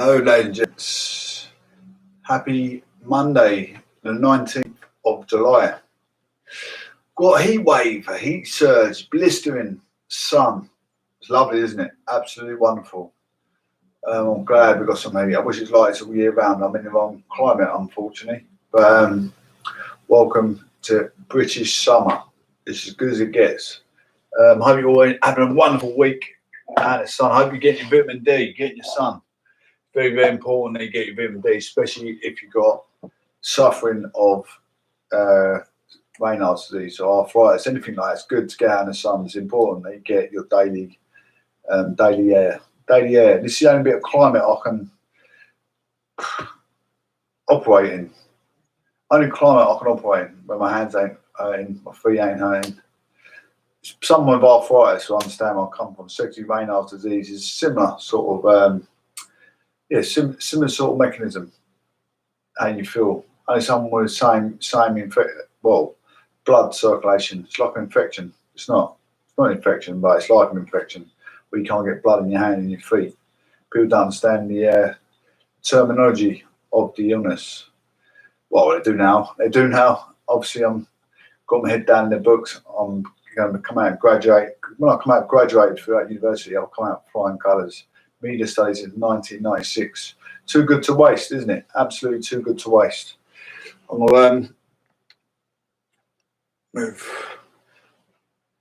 Hello, ladies and gents. Happy Monday, the 19th of July. Got a heat wave, a heat surge, blistering sun. It's lovely, isn't it? Absolutely wonderful. I'm glad we got some heat. I wish it's like this all year round. I'm in the wrong climate, unfortunately. But welcome to British summer. It's as good as it gets. Hope you're all having a wonderful week out of the sun. Hope you're getting your vitamin D, getting your sun. Very, very important that you get your vitamin D, especially if you've got suffering of Raynaud's disease or arthritis, anything like that. It's good to get out in the sun. It's important that you get your daily air. Daily air. This is the only bit of climate I can operate in. Only climate I can operate in when my hands ain't hurting, my feet ain't hurting. Someone with arthritis will understand where I come from. Secondary Raynaud's disease is similar sort of. Similar sort of mechanism. How you feel? Only someone with the same blood circulation. It's like an infection. It's not an infection, but it's like an infection where you can't get blood in your hand and your feet. People don't understand the terminology of the illness. Well, they do now. Obviously, I'm got my head down in the books. I'm going to come out and graduate. When I come out graduated throughout university, I'll come out flying colours. Media studies in 1996. Too good to waste, isn't it? Absolutely too good to waste. I'm going to move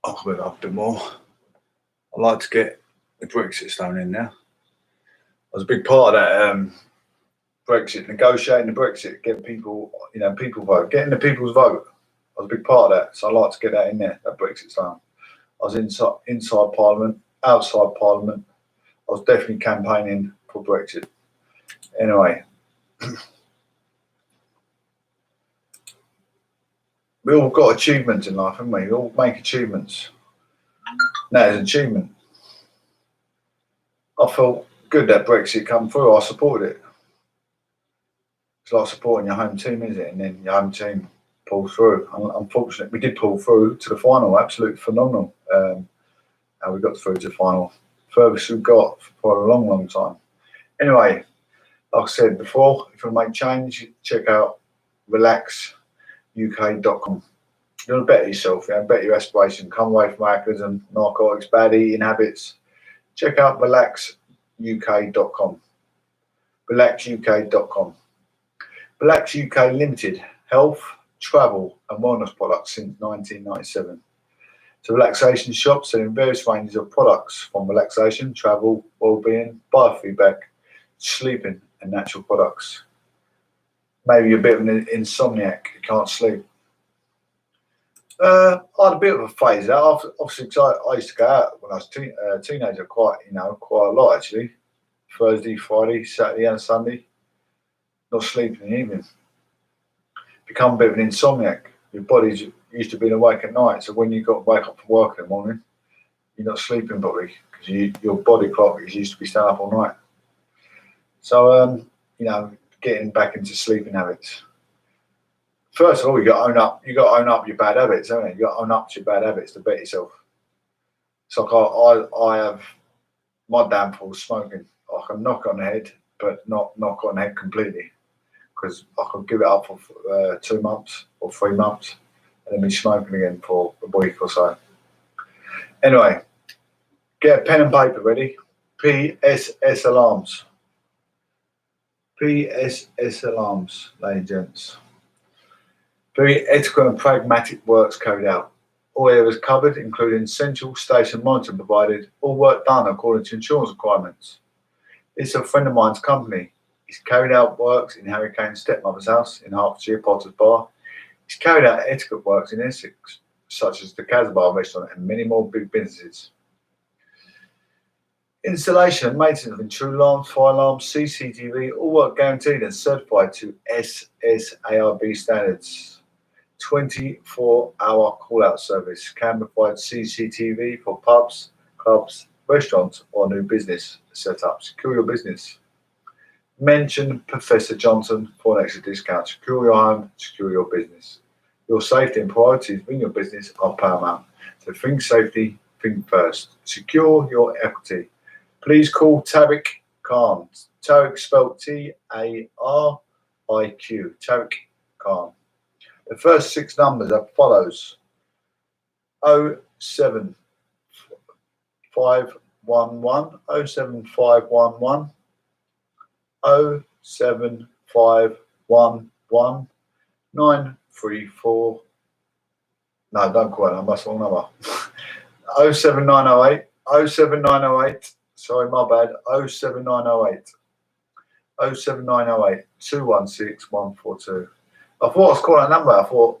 up a bit more. I'd like to get the Brexit stone in now. I was a big part of that Brexit, negotiating the Brexit, getting people, people vote, getting the people's vote. I was a big part of that, so I'd like to get that in there, that Brexit stone. I was inside Parliament, outside Parliament. I was definitely campaigning for Brexit. Anyway, we all got achievements in life, haven't we? We all make achievements. That is an achievement. I felt good that Brexit come through. I supported it. It's like supporting your home team, isn't it? And then your home team pulls through. Unfortunately, we did pull through to the final. Absolutely phenomenal. How we got through to the final. Furthest we've got for a long, long time. Anyway, like I said before, if you want to make change, check out relaxuk.com. You want to better yourself, better your aspiration, come away from alcoholism, narcotics, bad eating habits. Check out relaxuk.com. Relaxuk.com. Relax UK Limited, health, travel and wellness products since 1997. It's a relaxation shop selling various ranges of products from relaxation, travel, well-being, biofeedback, sleeping and natural products. Maybe you're a bit of an insomniac, you can't sleep. I had a bit of a phase out. Obviously, I used to go out when I was a teenager quite a lot actually. Thursday, Friday, Saturday and Sunday. Not sleeping in the evening. Become a bit of an insomniac. Your body's used to being awake at night, so when you got to wake up for work in the morning, you're not sleeping properly because your body clock is used to be staying up all night. So, getting back into sleeping habits. First of all, you got to own up your bad habits, haven't you? You got to own up to your bad habits to better yourself. So I have my downfall smoking. I can knock on the head, but not knock on the head completely. Because I could give it up for 2 months or 3 months and then be smoking again for a week or so. Anyway, get a pen and paper ready. PSS alarms. PSS alarms, ladies and gents. Very ethical and pragmatic works carried out. All areas covered, including central station monitoring provided, all work done according to insurance requirements. It's a friend of mine's company. He's carried out works in Harry Kane's stepmother's house in Hertfordshire, Potter's Bar. He's carried out etiquette works in Essex, such as the Casbah restaurant and many more big businesses. Installation and maintenance of intruder alarms, fire alarms, CCTV, all work guaranteed and certified to SSARB standards. 24-hour call-out service can provide CCTV for pubs, clubs, restaurants, or new business setup. Secure your business. Mention Professor Johnson for an extra discount. Secure your home, secure your business. Your safety and priorities in your business are paramount. So think safety, think first. Secure your equity. Please call Tariq Khan. Tariq spelled Tariq. Tariq Khan. The first 6 numbers are follows: 07511, 07511, 07511, 934. No, don't call that number, that's the wrong number. 07908, 07908, sorry, my bad, 07908, 07908, 216 142. I thought I was calling that number, I thought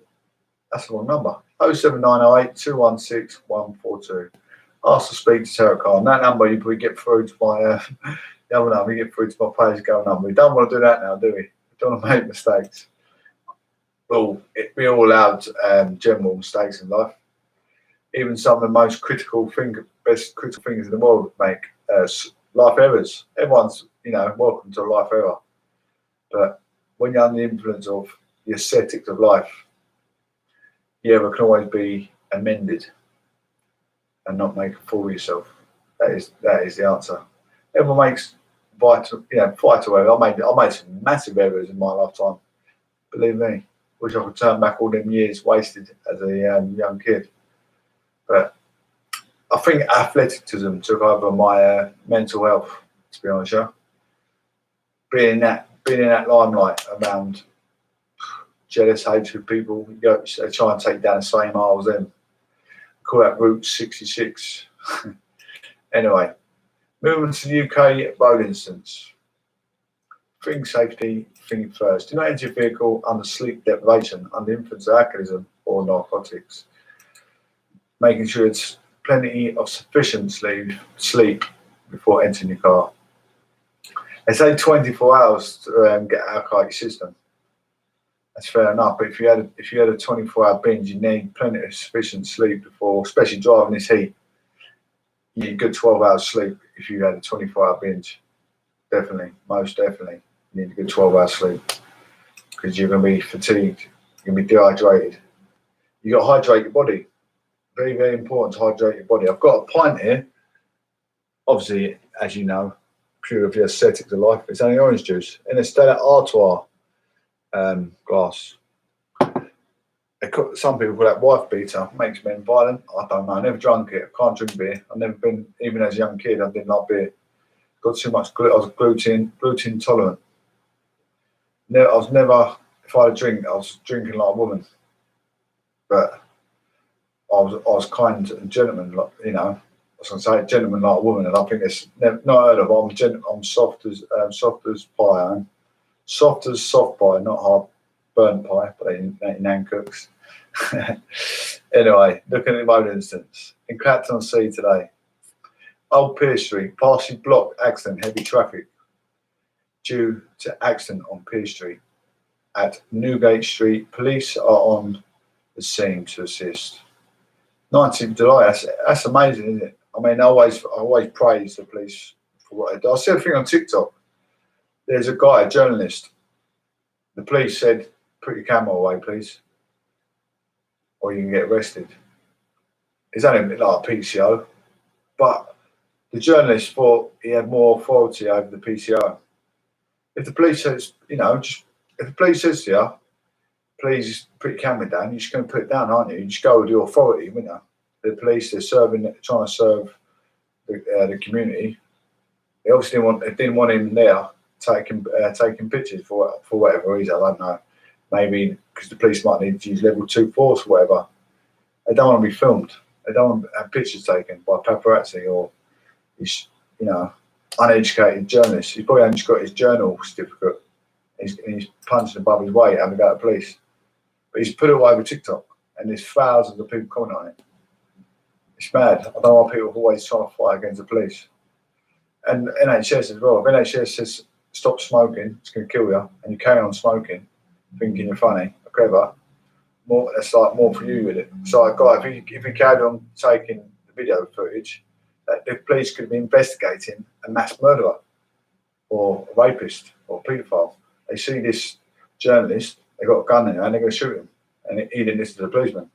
that's the wrong number. 07908 216 142. Ask to speak to Tariq Khan. That number you probably get through to my the other number, you get through to my page go number. We don't want to do that now, do we? We don't want to make mistakes. Well, we all allowed general mistakes in life. Even some of the most best critical things in the world make life errors. Everyone's, welcome to a life error. But when you're under the influence of the aesthetics of life, the error can always be amended and not make a fool of yourself. That is the answer. Everyone makes vital errors. I made some massive errors in my lifetime. Believe me. Wish I could turn back all them years wasted as a young kid. But I think athleticism took over my mental health, to be honest. Yeah? Being in that limelight around jealous, hatred people, they try and take down the same aisle as them. Call that Route 66. Anyway, moving to the UK road incidents. Think safety, think first. Do not enter your vehicle under sleep deprivation, under influence of alcoholism or narcotics. Making sure it's plenty of sufficient sleep before entering your car. They say 24 hours to get alcohol out your system. That's fair enough. But if you had a 24-hour binge, you need plenty of sufficient sleep before, especially driving this heat. You need a good 12 hours sleep if you had a 24-hour binge. Definitely, most definitely. You need a good 12 hours sleep because you're going to be fatigued. You're going to be dehydrated. You've got to hydrate your body. Very, very important to hydrate your body. I've got a pint here. Obviously, as you know, pure of the aesthetics of life. It's only orange juice in a Stella Artois glass. Some people call that wife beater. Makes men violent. I don't know. I never drunk it. I can't drink beer. I've never been, even as a young kid, I didn't like beer. Got too much gluten. I was gluten intolerant. I was never, if I had a drink, I was drinking like a woman. But I was kind and gentleman, like, I was going to say gentleman like a woman, and I think it's not heard of. I'm soft as pie. Soft as soft pie, not hard burnt pie, but in Nan Cooks. Anyway, looking at the road instance in Clacton-on-Sea today. Old Pier Street, partially blocked accident, heavy traffic due to accident on Pier Street. At Newgate Street, police are on the scene to assist. 19th of July, that's amazing, isn't it? I mean, I always praise the police for what they do. I see a thing on TikTok. There's a guy, a journalist. The police said, "Put your camera away, please, or you can get arrested." It's only a bit like a PCO, but the journalist thought he had more authority over the PCO. If the police says, if the police says to you, "Please put your camera down," you're just going to put it down, aren't you? You just go with your authority, wouldn't you? The police, they're trying to serve the community. They obviously didn't want him there taking pictures for whatever reason. I don't know. Maybe because the police might need to use level 2 force or whatever. They don't want to be filmed. They don't want to have pictures taken by paparazzi or uneducated journalist. He's probably only just got his journal certificate. He's punching above his weight having to go to police. But he's put it all over TikTok, and there's thousands of people commenting on it. It's mad. I don't know why people are always trying to fight against the police. And NHS as well. If NHS says stop smoking, it's going to kill you, and you carry on smoking, thinking you're funny or clever, that's like more for you with it. So, like, guy, if he carried on taking the video footage, the police could be investigating a mass murderer or a rapist or a paedophile. They see this journalist, they got a gun in there, and they're going to shoot him. And he didn't listen to the policeman.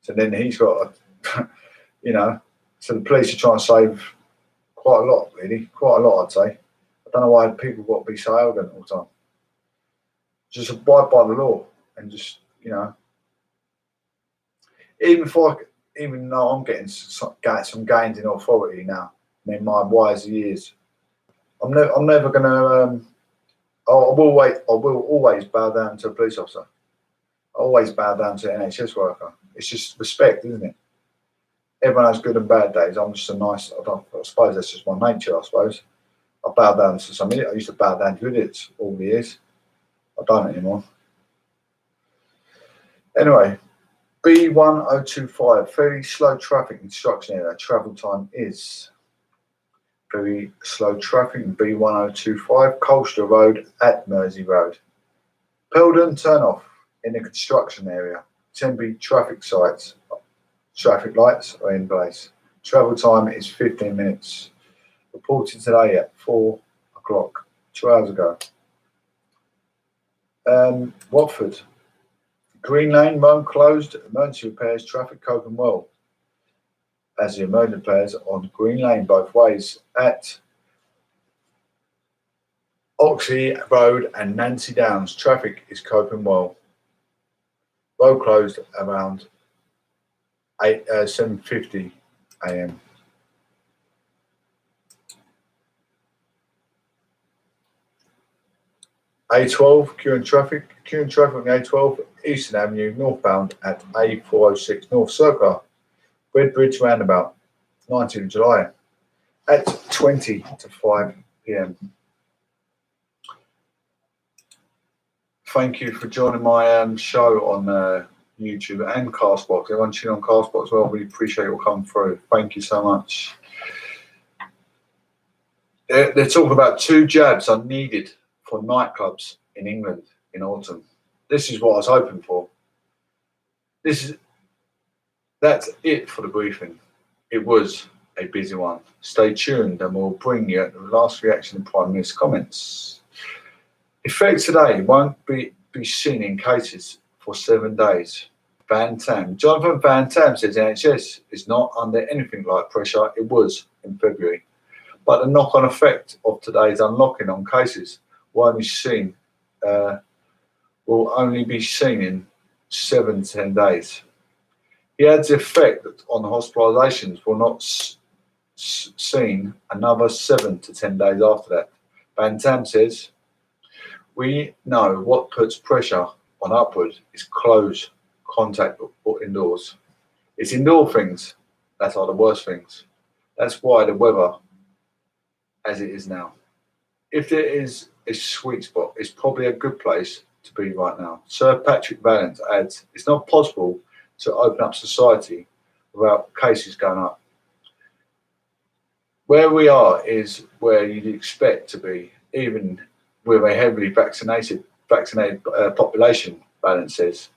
So then he's got, so the police are trying to save quite a lot, really. Quite a lot, I'd say. don't know why people got to be so arrogant all the time. Just abide by the law and just, even though I'm getting some gains in authority now, in my wiser years, I'm never going to. I will always bow down to a police officer. I always bow down to an NHS worker. It's just respect, isn't it? Everyone has good and bad days. I'm just I suppose that's just my nature, I suppose. I bow down to some idiot. I used to bow down to idiots all the years. I don't anymore. Anyway, B1025, very slow traffic instruction area. Travel time is very slow traffic in B1025, Colchester Road at Mersey Road. Peldon turn off in the construction area. Tenby traffic sites. Traffic lights are in place. Travel time is 15 minutes. Reported today at 4 o'clock, 2 hours ago. Watford. Green Lane, road closed. Emergency repairs, traffic coping well. As the emergency repairs on Green Lane both ways at Oxley Road and Nancy Downs. Traffic is coping well. Road closed around 7:50 a.m. A12, queuing traffic on the A12, Eastern Avenue, northbound at A406 North Circular, Redbridge Roundabout, 19th of July, at 20 to 5 p.m. Thank you for joining my show on YouTube and Castbox. Everyone tuning on Castbox as well. Really appreciate you all coming through. Thank you so much. They're talking about 2 jabs are needed for nightclubs in England in autumn. This is what I was hoping for. That's it for the briefing. It was a busy one. Stay tuned and we'll bring you the last reaction and Prime Minister's comments. Effect today won't be seen in cases for 7 days. Van Tam. Jonathan Van Tam says NHS is not under anything like pressure it was in February. But the knock-on effect of today's unlocking on cases will only be seen in 7 to 10 days. He adds the effect that on hospitalisations will not seen another 7 to 10 days after that. Van Tam says, we know what puts pressure on upward is close contact or indoors. It's indoor things that are the worst things. That's why the weather, as it is now. If there is a sweet spot, it's probably a good place to be right now. Sir Patrick Vallance adds, it's not possible to open up society without cases going up. Where we are is where you'd expect to be, even with a heavily vaccinated population, Vallance says.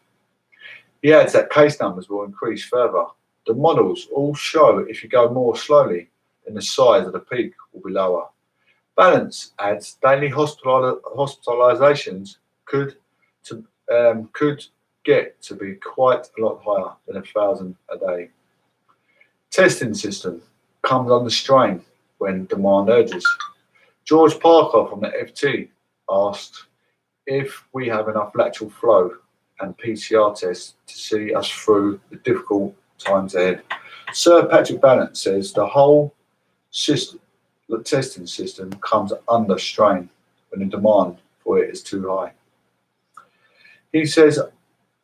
He adds that case numbers will increase further. The models all show if you go more slowly, then the size of the peak will be lower. Vallance adds daily hospitalisations could get to be quite a lot higher than 1,000 a day. Testing system comes under strain when demand urges. George Parker from the FT asked if we have enough lateral flow and PCR tests to see us through the difficult times ahead. Sir Patrick Vallance says the whole system, the testing system comes under strain when the demand for it is too high. He says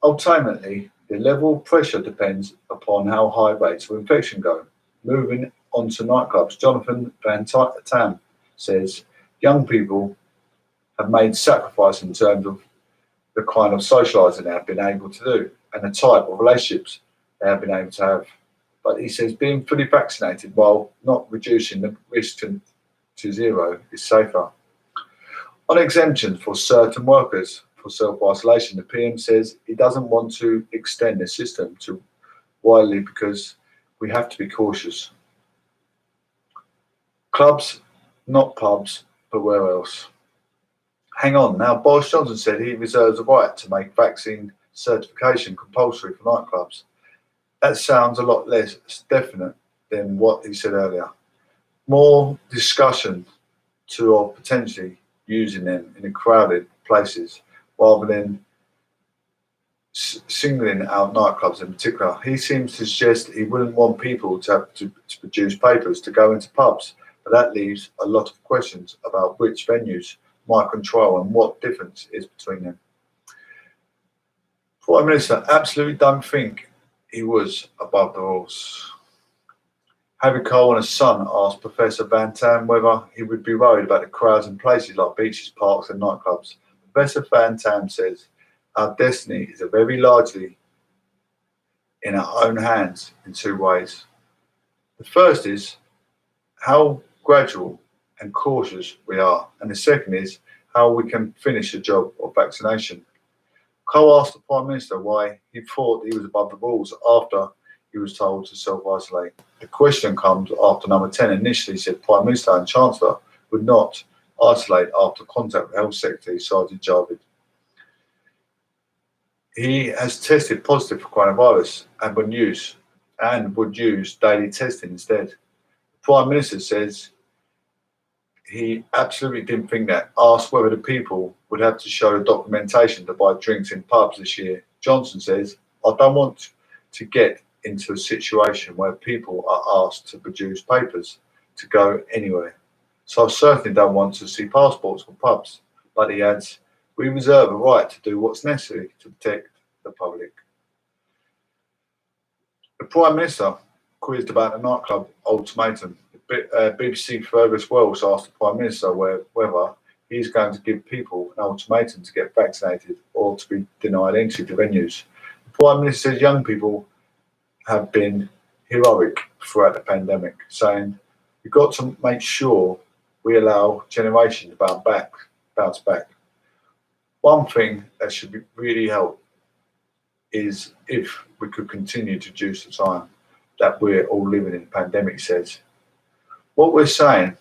ultimately the level of pressure depends upon how high rates of infection go. Moving on to nightclubs, Jonathan Van Tam says young people have made sacrifice in terms of the kind of socialising they have been able to do and the type of relationships they have been able to have. But he says being fully vaccinated while not reducing the risk to zero is safer. On exemptions for certain workers for self-isolation, the PM says he doesn't want to extend the system too widely because we have to be cautious. Clubs, not pubs, but where else? Hang on, now Boris Johnson said he reserves the right to make vaccine certification compulsory for nightclubs. That sounds a lot less definite than what he said earlier. More discussion to or potentially using them in crowded places rather than singling out nightclubs in particular. He seems to suggest he wouldn't want people to have to produce papers to go into pubs, but that leaves a lot of questions about which venues might control and what difference is between them. Prime Minister absolutely don't think he was above the rules. Harry Cole and his son asked Professor Van Tam whether he would be worried about the crowds in places like beaches, parks and nightclubs. Professor Van Tam says, our destiny is very largely in our own hands in two ways. The first is how gradual and cautious we are, and the second is how we can finish the job of vaccination. Cole asked the Prime Minister why he thought he was above the rules after he was told to self-isolate. The question comes after number 10 initially said Prime Minister and Chancellor would not isolate after contact with Health Secretary Sajid Javid. He has tested positive for coronavirus and would use daily testing instead. The Prime Minister says he absolutely didn't think that. Asked whether the people would have to show the documentation to buy drinks in pubs this year. Johnson says, I don't want to get into a situation where people are asked to produce papers to go anywhere. So I certainly don't want to see passports for pubs. But he adds, we reserve a right to do what's necessary to protect the public. The Prime Minister quizzed about the nightclub ultimatum. BBC Fergus Wells asked the Prime Minister whether he's going to give people an ultimatum to get vaccinated or to be denied entry to venues. The Prime Minister says young people have been heroic throughout the pandemic, saying we've got to make sure we allow generation to bounce back. One thing that should really help is if we could continue to reduce the time that we're all living in, pandemic says. What we're saying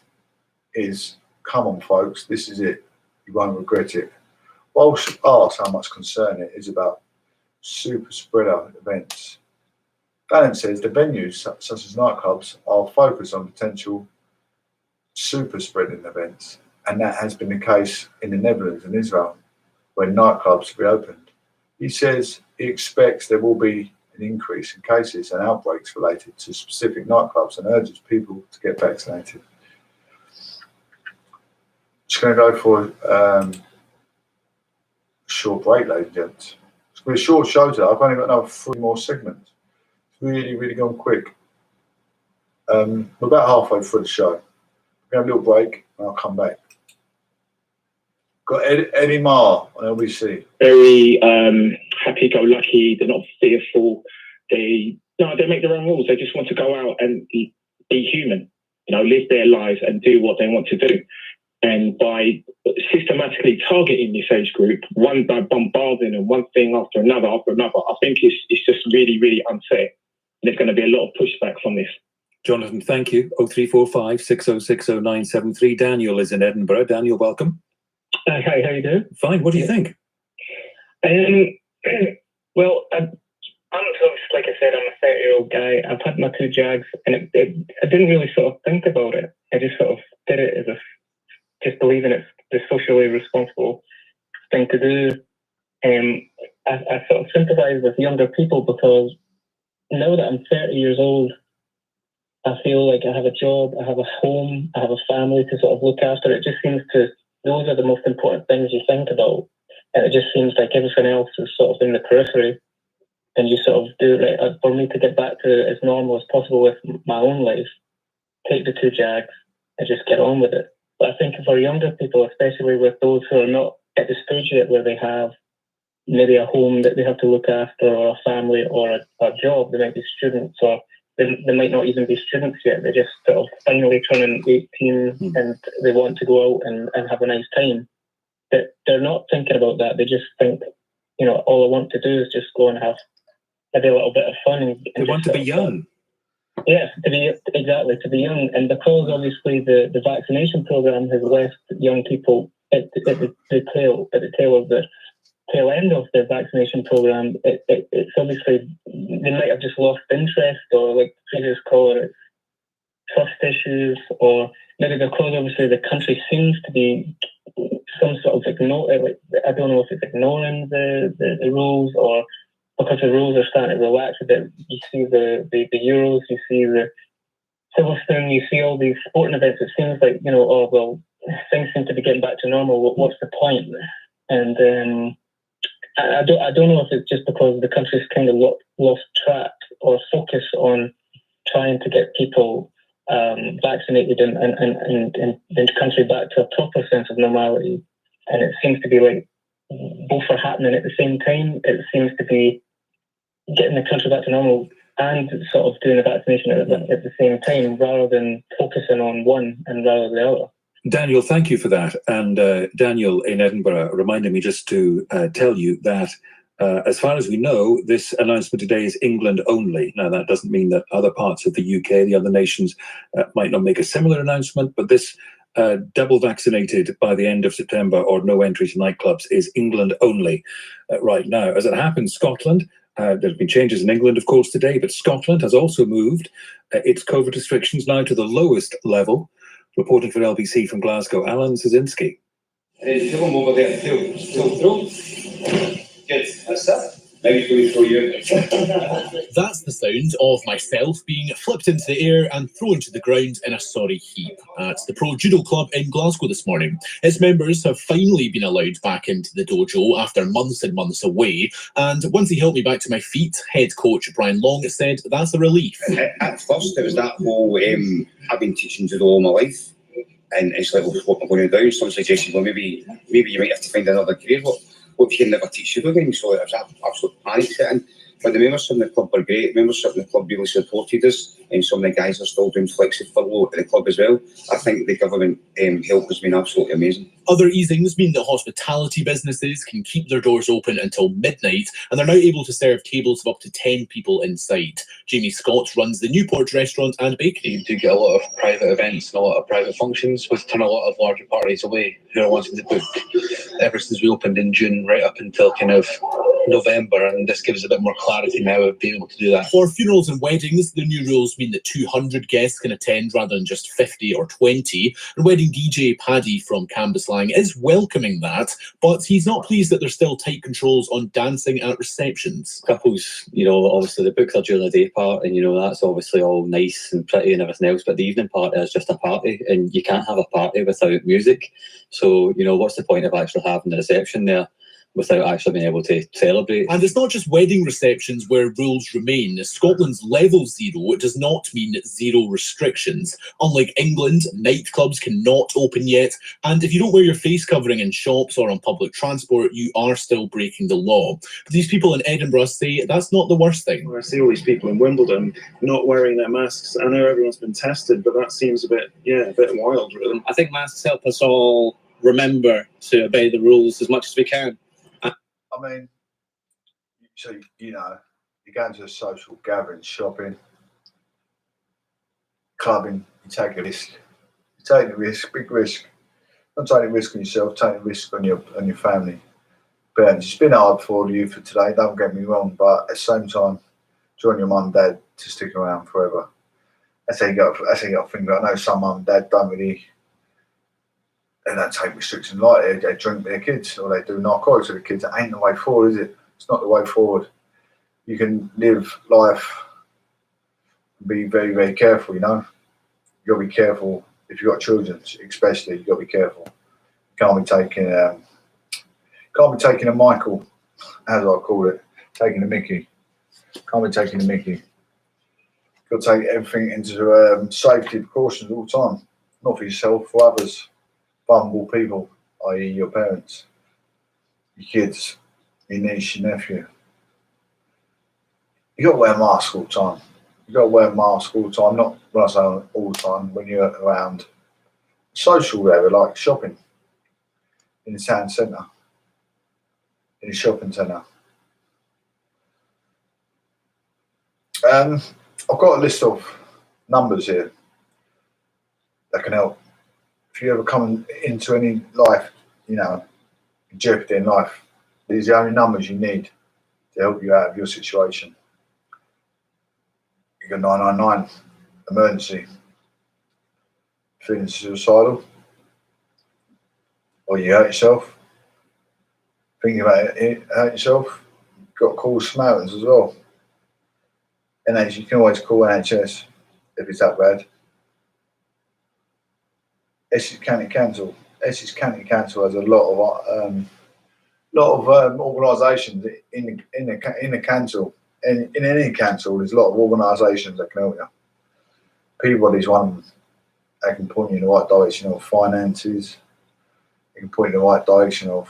is, come on folks, this is it. You won't regret it. Walsh asks how much concern it is about super spreader events. Bannon says the venues, such as nightclubs, are focused on potential super spreading events, and that has been the case in the Netherlands and Israel, where nightclubs reopened. He says he expects there will be an increase in cases and outbreaks related to specific nightclubs and urges people to get vaccinated. Just going to go for a short break, ladies and gents. It's going to be a short show today. I've only got another 3 more segments. It's really gone quick. We're about halfway through the show. We're going to have a little break and I'll come back. Got Eddie Marr on LBC. Very happy-go-lucky. They're not fearful. They make their own rules. They just want to go out and be human. Live their lives and do what they want to do. And by systematically targeting this age group, one by bombarding them one thing after another, I think it's just really unfair. And there's going to be a lot of pushback from this. Jonathan, thank you. 0345 6060 973. Daniel is in Edinburgh. Daniel, welcome. Hi, how you doing? Fine. What do you think? Well, I'm like I said, I'm a 30-year-old guy. I've had my 2 jags, and I didn't really sort of think about it. I just sort of did it as just believing it's the socially responsible thing to do. I sort of sympathise with younger people because now that I'm 30 years old, I feel like I have a job, I have a home, I have a family to sort of look after. It just seems those are the most important things you think about. And it just seems like everything else is sort of in the periphery. And you sort of do, for me to get back to as normal as possible with my own life, take the 2 jags and just get on with it. But I think for younger people, especially with those who are not at the stage yet where they have maybe a home that they have to look after or a family or a job, they might be students or they might not even be students yet. They're just sort of finally turning 18 and they want to go out and have a nice time. But they're not thinking about that. They just think, all I want to do is just go and have maybe a little bit of fun. And they want to be young. Yeah, to be young. And because obviously the vaccination program has left young people at the tail of the tail end of the vaccination program, it's obviously they might have just lost interest, or like the previous caller, trust issues, or maybe because obviously the country seems to be some sort of I don't know if it's ignoring the rules, or because the rules are starting to relax a bit. You see the Euros, you see the Silverstone, you see all these sporting events. It seems like, oh well, things seem to be getting back to normal. What's the point? And I don't know if it's just because the country's kind of lost track or focus on trying to get people vaccinated and the country back to a proper sense of normality. And it seems to be like both are happening at the same time. It seems to be getting the country back to normal and sort of doing the vaccination at the same time, rather than focusing on one and rather than the other. Daniel, thank you for that. And Daniel in Edinburgh reminded me just to tell you that as far as we know, this announcement today is England only. Now, that doesn't mean that other parts of the UK, the other nations, might not make a similar announcement, but this double vaccinated by the end of September or no entry to nightclubs is England only right now. As it happens, Scotland, there have been changes in England, of course, today, but Scotland has also moved its COVID restrictions now to the lowest level. Reporting for LBC from Glasgow, Alan Szynski. Come over there, still through. Good, that's that. Maybe we throw you. That's the sound of myself being flipped into the air and thrown to the ground in a sorry heap at the Pro Judo Club in Glasgow this morning. Its members have finally been allowed back into the dojo after months and months away, and once he helped me back to my feet, head coach Brian Long said that's a relief. At first it was that whole, I've been teaching judo all my life, and it's like, what am I going to do? Some suggested, well, maybe you might have to find another career. What if you can never teach judo again? So it was an absolute panic setting. But the membership in the club were great. Membership in the club really supported us, and some of the guys are still doing flexi furlough at the club as well. I think the government help has been absolutely amazing. Other easings mean that hospitality businesses can keep their doors open until midnight, and they're now able to serve tables of up to 10 people inside. Jamie Scott runs the Newport restaurant and bakery. You do get a lot of private events and a lot of private functions, which turn a lot of larger parties away who are wanting to book ever since we opened in June right up until kind of November, and this gives a bit more clarity now of being able to do that. For funerals and weddings, the new rules mean that 200 guests can attend rather than just 50 or 20, and wedding DJ Paddy from Cambuslang is welcoming that, but he's not pleased that there's still tight controls on dancing at receptions. Couples, obviously they book their during the day part, and that's obviously all nice and pretty and everything else, but the evening part is just a party, and you can't have a party without music. So, what's the point of actually having the reception there without actually being able to celebrate? And it's not just wedding receptions where rules remain. Scotland's level 0 does not mean 0 restrictions. Unlike England, nightclubs cannot open yet, and if you don't wear your face covering in shops or on public transport, you are still breaking the law. But these people in Edinburgh say that's not the worst thing. I see all these people in Wimbledon not wearing their masks. I know everyone's been tested, but that seems a bit wild, really. I think masks help us all remember to obey the rules as much as we can. I mean, so, you're going to a social gathering, shopping, clubbing, you take a risk. You take the risk, big risk. Don't take the risk on yourself, take the risk on your family. But it's been hard for you for today, don't get me wrong, but at the same time, join your mum and dad to stick around forever. That's how you got to think. I know some mum and dad they don't take restrictions lightly. They drink with their kids, or they do narcotics with the kids. It ain't the way forward, is it? It's not the way forward. You can live life and be very, very careful, You've got to be careful if you've got children, especially. You've got to be careful. You can't be taking a Michael, as I call it, taking a Mickey. Can't be taking a Mickey. You've got to take everything into safety precautions all the time. Not for yourself, for others. Vulnerable people, i.e. your parents, your kids, your niece, your nephew. You got to wear a mask all the time. Not when I say all the time, when you're around social area like shopping, in the town centre, in the shopping centre. I've got a list of numbers here that can help. If you ever come into any life, jeopardy in life, these are the only numbers you need to help you out of your situation. You got 999, emergency. feeling suicidal, or you hurt yourself, thinking about it, hurt yourself, you've got to call Samaritans as well. You can always call NHS if it's that bad. Essex County Council. Essex County Council has a lot of organisations in the council. In any council, there's a lot of organisations that can help you. Peabody's one of them. They can point you in the right direction of finances. They can point you in the right direction of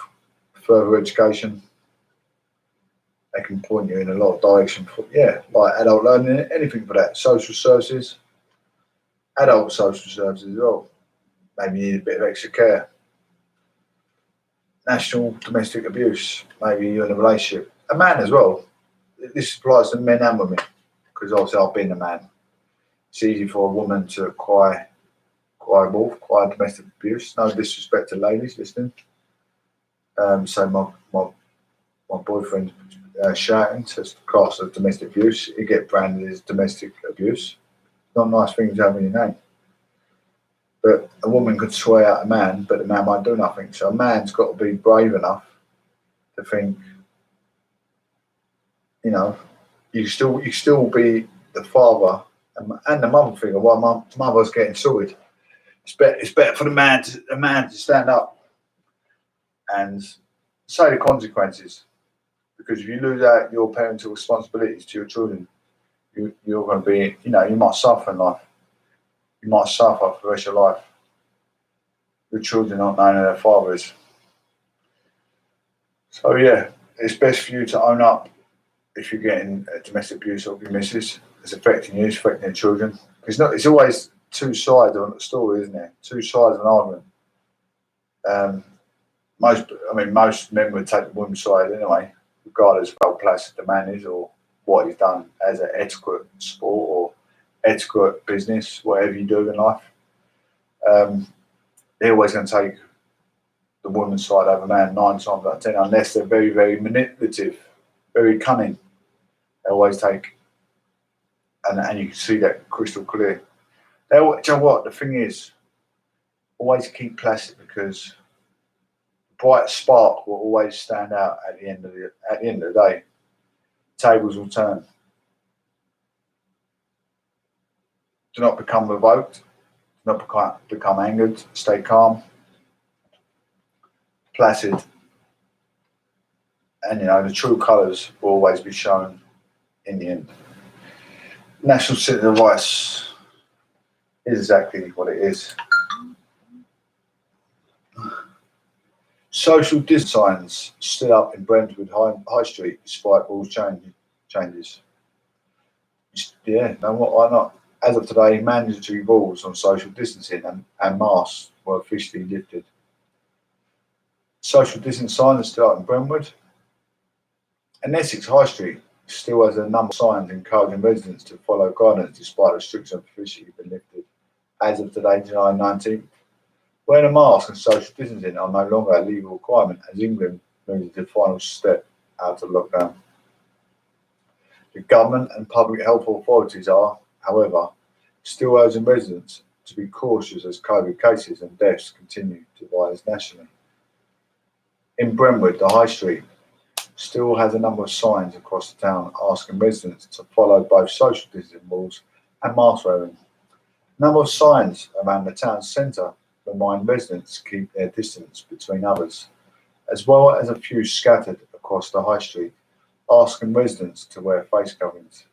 further education. They can point you in a lot of direction for, like adult learning, anything for that. Social services, adult social services as well. Maybe you need a bit of extra care. National domestic abuse, maybe you're in a relationship. A man as well. This applies to men and women, because obviously I've been a man. It's easy for a woman to acquire domestic abuse. No disrespect to ladies listening. So my boyfriend shouting to class of domestic abuse, you get branded as domestic abuse. Not a nice thing to have in your name. But a woman could swear out a man, but the man won't do nothing. So a man's got to be brave enough to think, you still be the father and the mother figure while mother's getting sorted. It's better for the man to stand up and say the consequences. Because if you lose out your parental responsibilities to your children, you're going to be, you might suffer in life. You might suffer for the rest of your life. Your children not knowing who their father is. So it's best for you to own up if you're getting domestic abuse of your missus. It's affecting you, it's affecting your children. It's always two sides of the story, isn't it? Two sides of an argument. Most men would take the woman's side anyway, regardless of how placid the man is or what he's done as an etiquette sport or etiquette business, whatever you do in life. They're always going to take the woman's side over a man 9 times out of 10, unless they're very, very manipulative, very cunning. They always take, and you can see that crystal clear. Do you know what? The thing is, always keep placid, because the bright spark will always stand out at the end of the day. Tables will turn. Do not become revoked. Do not become angered. Stay calm, placid, and the true colours will always be shown in the end. National citizen advice is exactly what it is. Social distance signs stood up in Brentwood High Street despite rules changes. Why not? As of today, mandatory rules on social distancing and masks were officially lifted. Social distance signs are still up in Brentwood. And Essex High Street still has a number of signs encouraging residents to follow guidance despite restrictions officially been lifted. As of today, July 19th, wearing a mask and social distancing are no longer a legal requirement as England moves to the final step out of lockdown. The government and public health authorities are, however, still urging residents to be cautious as COVID cases and deaths continue to rise nationally. In Brentwood, the High Street still has a number of signs across the town asking residents to follow both social distancing rules and mask wearing. A number of signs around the town centre remind residents to keep their distance between others, as well as a few scattered across the High Street asking residents to wear face coverings.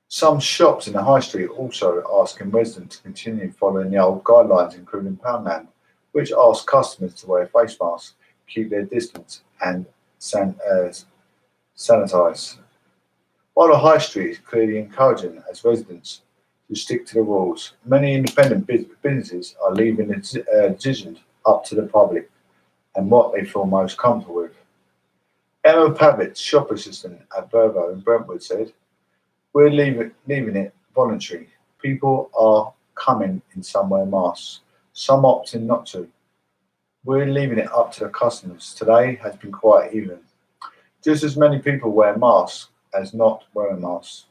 Some shops in the High Street also asking residents to continue following the old guidelines, including Poundland, which asks customers to wear face masks, keep their distance and sanitise. While the High Street is clearly encouraging as residents to stick to the rules, many independent businesses are leaving the decision up to the public and what they feel most comfortable with. Emma Pavitt, shop assistant at Vervo in Brentwood, said, "We're leaving it voluntary. People are coming in some wear masks, some opting not to. We're leaving it up to the customers. Today has been quite even. Just as many people wear masks as not wearing masks."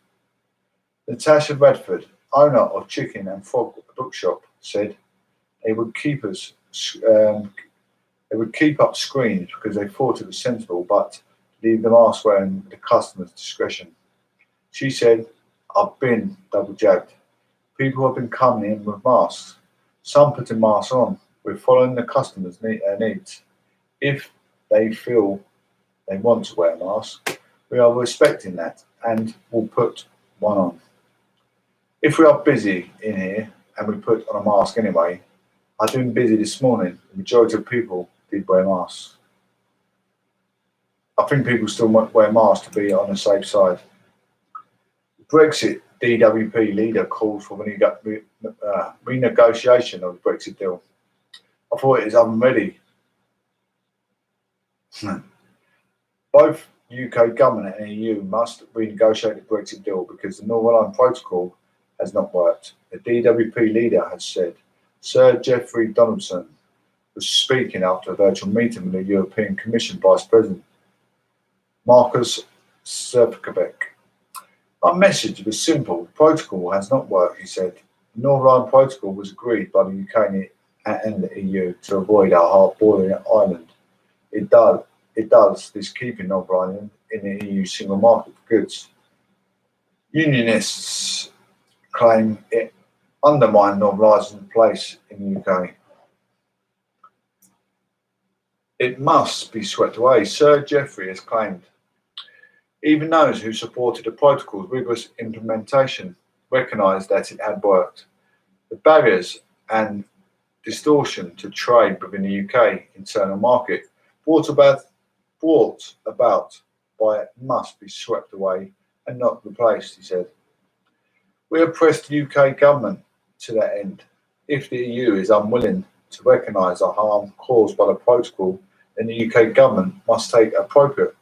Natasha Redford, owner of Chicken and Frog Bookshop, said they would keep us. They would keep up screens because they thought it was sensible, but leave the mask wearing at the customer's discretion. She said, "I've been double jabbed. People have been coming in with masks. Some putting masks on. We're following the customers' needs. If they feel they want to wear a mask, we are respecting that and will put one on. If we are busy in here and we put on a mask anyway, I've been busy this morning. The majority of people did wear masks. I think people still wear masks to be on the safe side." Brexit DWP leader called for renegotiation of the Brexit deal. I thought it is unready. Both UK government and EU must renegotiate the Brexit deal because the Northern Ireland Protocol has not worked, the DWP leader has said. Sir Geoffrey Donaldson was speaking after a virtual meeting with the European Commission Vice President Markus Sefcovic. "Our message was simple. The protocol has not worked," he said. The Northern Ireland Protocol was agreed by the UK and the EU to avoid our hard-bordering island. It does this keeping Northern Ireland in the EU single market for goods. Unionists claim it undermined Northern Ireland's place in the UK. It must be swept away, Sir Geoffrey has claimed. Even those who supported the protocol's rigorous implementation recognised that it had worked. The barriers and distortion to trade within the UK internal market brought about by it must be swept away and not replaced, he said. "We have pressed the UK government to that end. If the EU is unwilling to recognise the harm caused by the protocol, then the UK government must take appropriate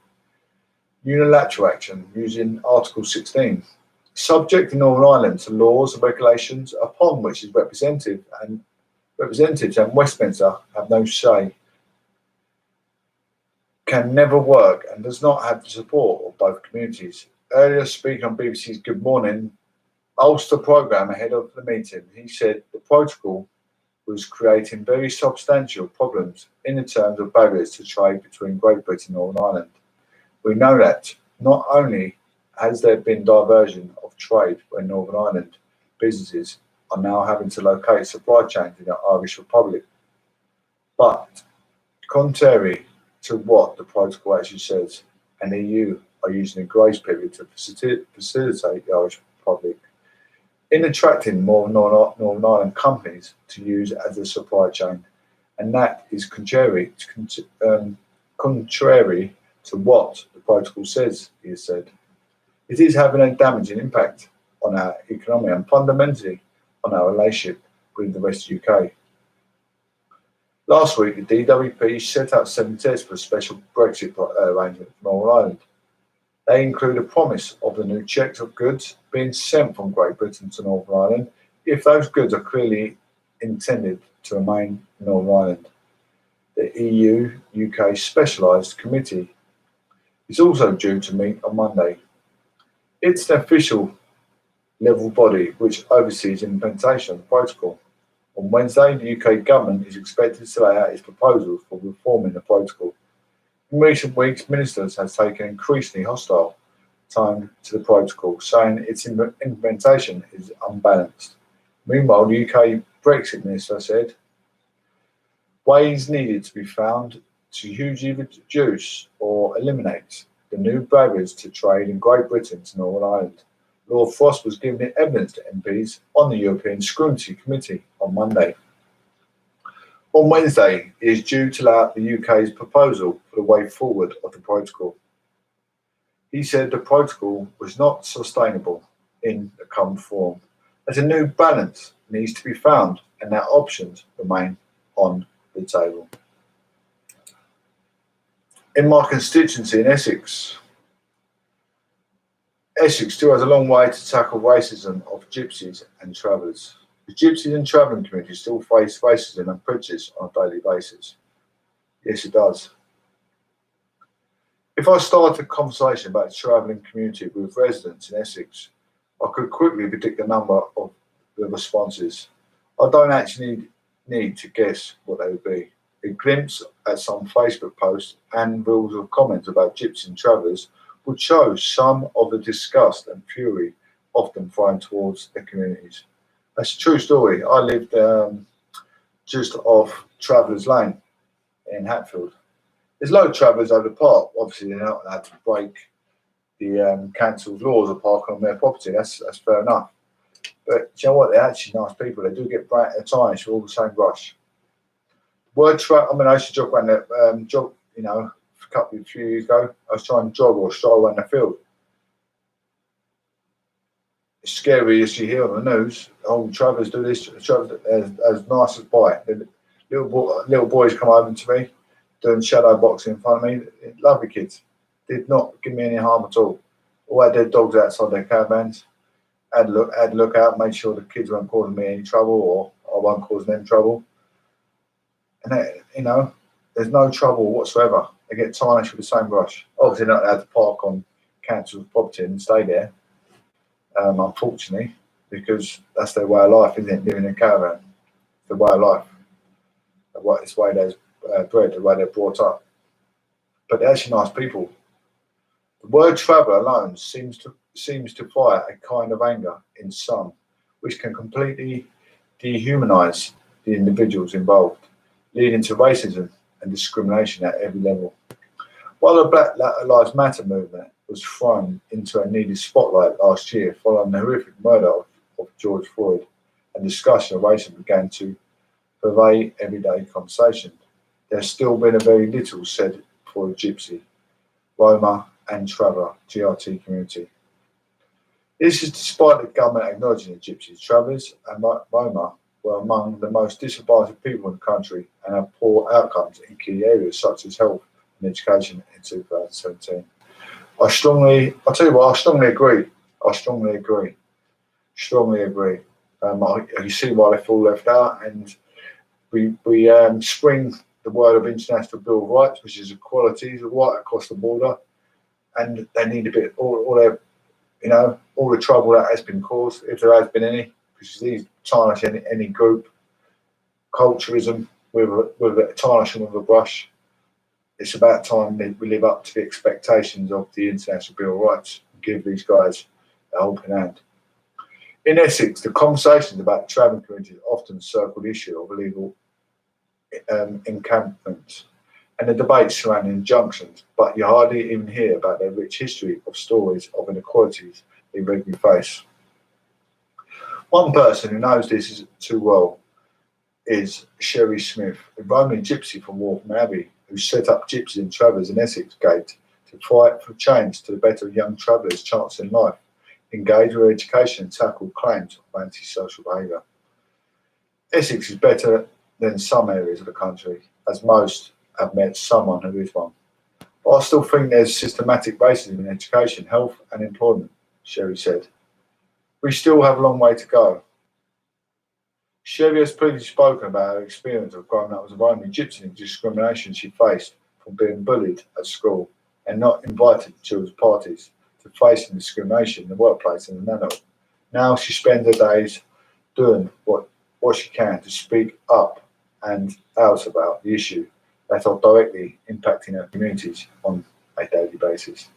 unilateral action using Article 16, subjecting Northern Ireland to laws and regulations upon which its representatives and Westminster have no say, can never work and does not have the support of both communities." Earlier, speaking on BBC's Good Morning Ulster programme ahead of the meeting, he said the protocol was creating very substantial problems in the terms of barriers to trade between Great Britain and Northern Ireland. "We know that not only has there been diversion of trade when Northern Ireland businesses are now having to locate supply chains in the Irish Republic, but contrary to what the protocol actually says, and the EU are using a grace period to facilitate the Irish Republic in attracting more Northern Ireland companies to use as a supply chain, and that is contrary to what the protocol says," he has said. "It is having a damaging impact on our economy and fundamentally on our relationship with the rest of the UK." Last week, the DWP set out 7 tests for a special Brexit arrangement for Northern Ireland. They include a promise of the new checks of goods being sent from Great Britain to Northern Ireland if those goods are clearly intended to remain in Northern Ireland. The EU-UK Specialised Committee is also due to meet on Monday. It's the official level body which oversees implementation of the protocol. On Wednesday, the UK government is expected to lay out its proposals for reforming the protocol. In recent weeks, ministers have taken increasingly hostile tone to the protocol, saying its implementation is unbalanced. Meanwhile, the UK Brexit minister said, "Ways needed to be found to hugely reduce or eliminate the new barriers to trade in Great Britain to Northern Ireland." Lord Frost was giving evidence to MPs on the European Scrutiny Committee on Monday. On Wednesday, he is due to lay out the UK's proposal for the way forward of the protocol. He said the protocol was not sustainable in the current form, as a new balance needs to be found and that options remain on the table. In my constituency in Essex still has a long way to tackle racism of gypsies and travellers. The gypsies and travelling community still face racism and prejudice on a daily basis. Yes, it does. If I started a conversation about the travelling community with residents in Essex, I could quickly predict the number of the responses. I don't actually need to guess what they would be. A glimpse at some Facebook posts and reels of comments about gypsy and travellers would show some of the disgust and fury often thrown towards the communities. That's a true story. I lived just off Travellers Lane in Hatfield. There's a lot of travellers over the park. Obviously, they're not allowed to break the council's laws of parking on their property. That's fair enough. But do you know what? They're actually nice people. They do get tarnished with all the same brush. I mean, I used to jog around that a few years ago. I was trying to jog or stroll around the field. It's scary as you hear on the news. Oh, travellers do this. Travellers as nice as pie. Little boys come over to me doing shadow boxing in front of me. Lovely kids. Did not give me any harm at all. All had their dogs outside their caravans. Had a look out, made sure the kids weren't causing me any trouble or I wasn't causing them trouble. And there's no trouble whatsoever. They get tarnished with the same brush. Obviously, not allowed to park on council's property and stay there. Unfortunately, because that's their way of life, isn't it? Living in a caravan, it's the way of life. It's the way they're bred, the way they're brought up. But they're actually nice people. The word traveller alone seems to fire a kind of anger in some, which can completely dehumanise the individuals involved, leading to racism and discrimination at every level. While the Black Lives Matter movement was thrown into a needed spotlight last year following the horrific murder of George Floyd, and discussion of racism began to pervade everyday conversation, there's still been a very little said for the Gypsy, Roma and Traveller GRT community. This is despite the government acknowledging the Gypsies, Travellers and Roma were among the most disadvantaged people in the country and have poor outcomes in key areas such as health and education in 2017. I strongly agree. You see why they feel left out, and we spring the word of International Bill of Rights, which is equality, right across the border, and they need a bit all the trouble that has been caused, if there has been any, because these tarnish any group, culturism with a tarnishing with a brush. It's about time that we live up to the expectations of the International Bill of Rights and give these guys a helping hand. In Essex, the conversations about the travelling community often circle the issue of illegal encampments and the debates surrounding injunctions, but you hardly even hear about their rich history of stories of inequalities they regularly face. One person who knows this too well is Sherry Smith, a Roman gypsy from Waltham Abbey, who set up Gypsies and Travellers in Essex Gate to fight for change to the better young travellers' chance in life, engage with education and tackle claims of antisocial behaviour. Essex is better than some areas of the country, as most have met someone who is one. But I still think there's systematic racism in education, health and employment, Sherry said. We still have a long way to go. Sherry has previously spoken about her experience of growing up as a Roman gypsy and discrimination she faced from being bullied at school and not invited to children's parties, to facing discrimination in the workplace and in adult. Now she spends her days doing what she can to speak up and out about the issue that are directly impacting her communities on a daily basis.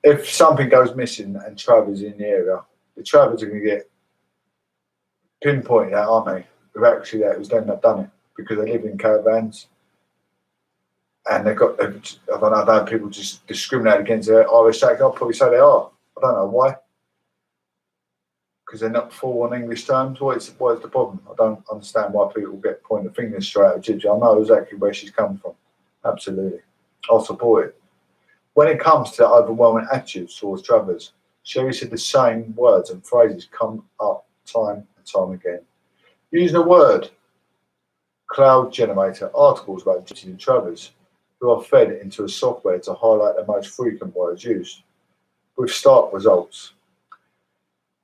If something goes missing and travellers in the area, the travellers are going to get pinpointed out, aren't they? If actually that was them that done it, because they live in caravans and I don't know, people just discriminate against their Irish accent. I'll probably say they are. I don't know why. Because they're not full on English terms. What is the problem? I don't understand why people get pointing fingers straight at Gypsy. I know exactly where she's coming from. Absolutely. I'll support it. When it comes to overwhelming attitudes towards travellers, Sherry said the same words and phrases come up time and time again. Using the word cloud generator articles about Gypsies and travellers who are fed into a software to highlight the most frequent words used, with stark results.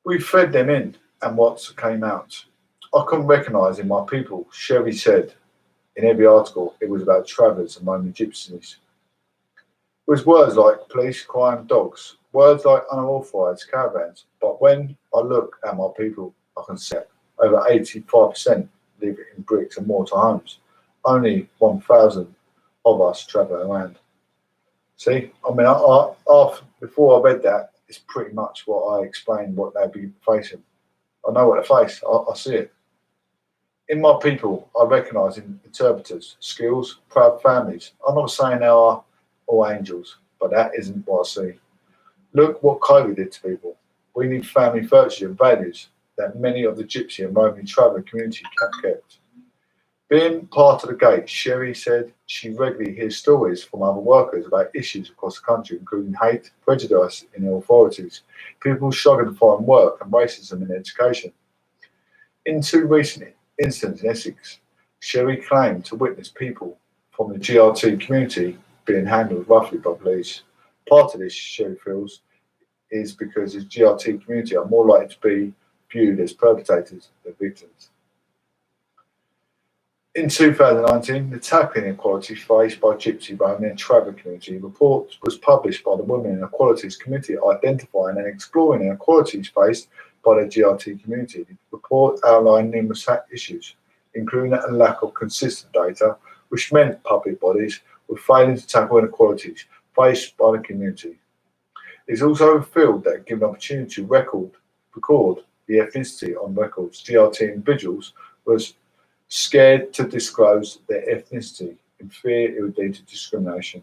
We fed them in, and what came out? I couldn't recognise in my people, Sherry said. In every article, it was about travellers and Roman gypsies. It was words like police, crime, dogs, words like unauthorised caravans. But when I look at my people, I can see over 85% live in bricks and mortar homes. Only 1,000 of us travel around. See, I mean, before I read that, it's pretty much what I explained what they'd be facing. I know what they face. I see it. In my people, I recognise interpreters, skills, proud families. I'm not saying they are all angels, but that isn't what I see. Look what COVID did to people. We need family virtues and values that many of the Gypsy and Romany traveller community have kept. Being part of the gate, Sherry said she regularly hears stories from other workers about issues across the country, including hate, prejudice in the authorities, people struggling to find work and racism in education. In 2 recent incidents in Essex, Sherry claimed to witness people from the GRT community being handled roughly by police. Part of this, Sherry feels, is because the GRT community are more likely to be viewed as perpetrators than victims. In 2019, the tackling inequality faced by Gypsy, Romany and traveller community report was published by the Women and Equalities Committee, identifying and exploring inequalities faced by the GRT community. The report outlined numerous issues, including a lack of consistent data, which meant public bodies were failing to tackle inequalities faced by the community. It's also revealed that given opportunity to record the ethnicity on records, GRT individuals was scared to disclose their ethnicity in fear it would lead to discrimination.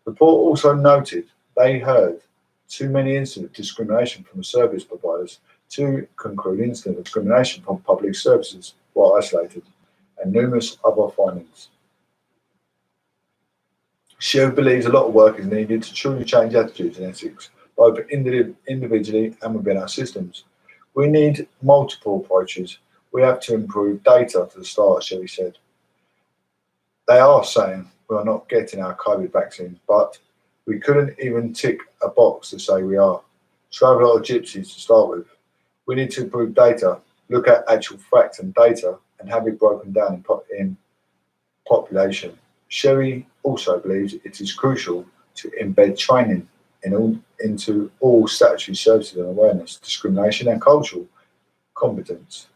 The report also noted they heard too many incidents of discrimination from the service providers to conclude incident of discrimination from public services were isolated, and numerous other findings. Sherry believes a lot of work is needed to truly change attitudes in Essex, both individually and within our systems. We need multiple approaches. We have to improve data to the start, Sherry said. They are saying we are not getting our COVID vaccines, but we couldn't even tick a box to say we are. Travel a lot of gypsies to start with. We need to improve data, look at actual facts and data, and have it broken down in population. Sherry also believes it is crucial to embed training into all statutory services and awareness, discrimination and cultural competence.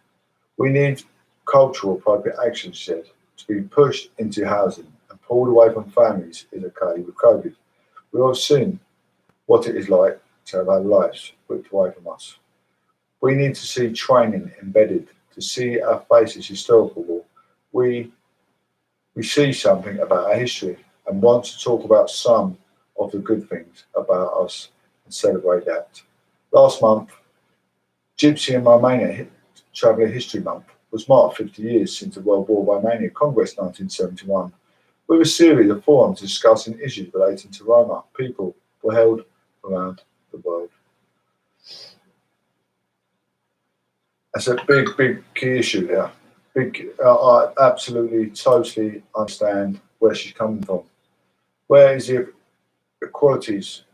We need cultural appropriate action, she said, to be pushed into housing and pulled away from families is okay with COVID. We have seen what it is like to have our lives ripped away from us. We need to see training embedded, to see our faces historical. We see something about our history and want to talk about some of the good things about us and celebrate that. Last month, Gypsy and Romania Traveller History Month was marked 50 years since the World War Romania Congress 1971, with a series of forums discussing issues relating to Roma people were held around the world. That's a big key issue there. I absolutely, totally understand where she's coming from. Where is the inequalities,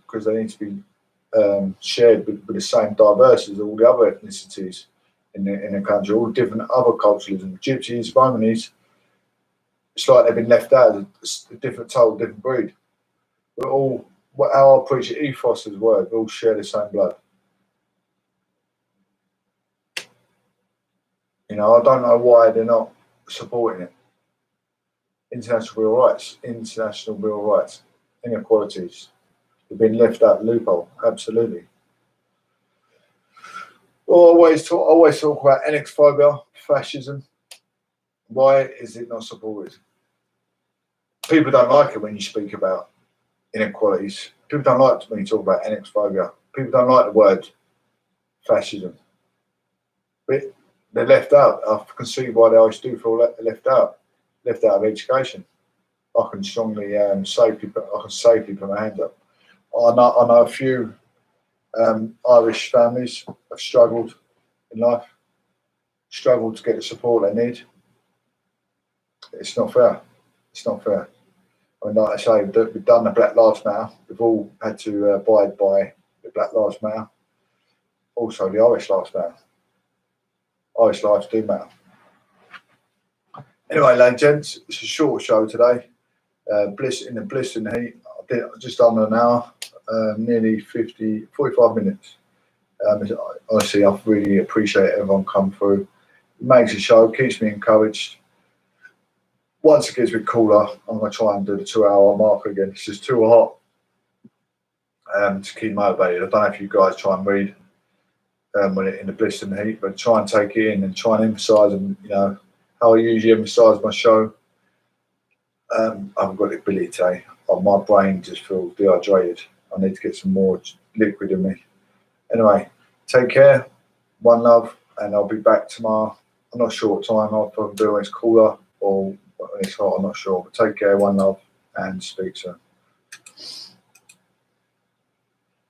because they need to be shared with the same diverse as all the other ethnicities in the country, all different other culturalism. Gypsies, Romanis, it's like they've been left out as a different breed. We're all, our preacher ethos as well, we all share the same blood. You know, I don't know why they're not supporting it. International real rights, inequalities. They've been left out loophole, absolutely. I always talk about xenophobia, fascism. Why is it not supported? People don't like it when you speak about inequalities. People don't like it when you talk about xenophobia. People don't like the word fascism. But they're left out. I can see why they always do feel left out of education. I can safely put my hand up. I know a few Irish families have struggled in life, struggled to get the support they need. It's not fair. It's not fair. I mean, like I say, we've done the Black Lives Matter. We've all had to abide by the Black Lives Matter. Also, the Irish Lives Matter. Irish lives do matter. Anyway, ladies and gents, it's a short show today. In the blistering heat, I just under an hour, nearly 45 minutes. Honestly, I really appreciate everyone come through. It makes the show, keeps me encouraged. Once it gets a bit cooler, I'm going to try and do the 2-hour mark again. It's just too hot to keep motivated. I don't know if you guys try and read when it's in the blistering heat, but try and take it in and try and emphasise, and how I usually emphasise my show. I haven't got the ability today. My brain just feels dehydrated. I need to get some more liquid in me. Anyway, take care, one love, and I'll be back tomorrow. I'm not sure what time I'll probably do when it's cooler or when it's hot, I'm not sure. But take care, one love, and speak soon.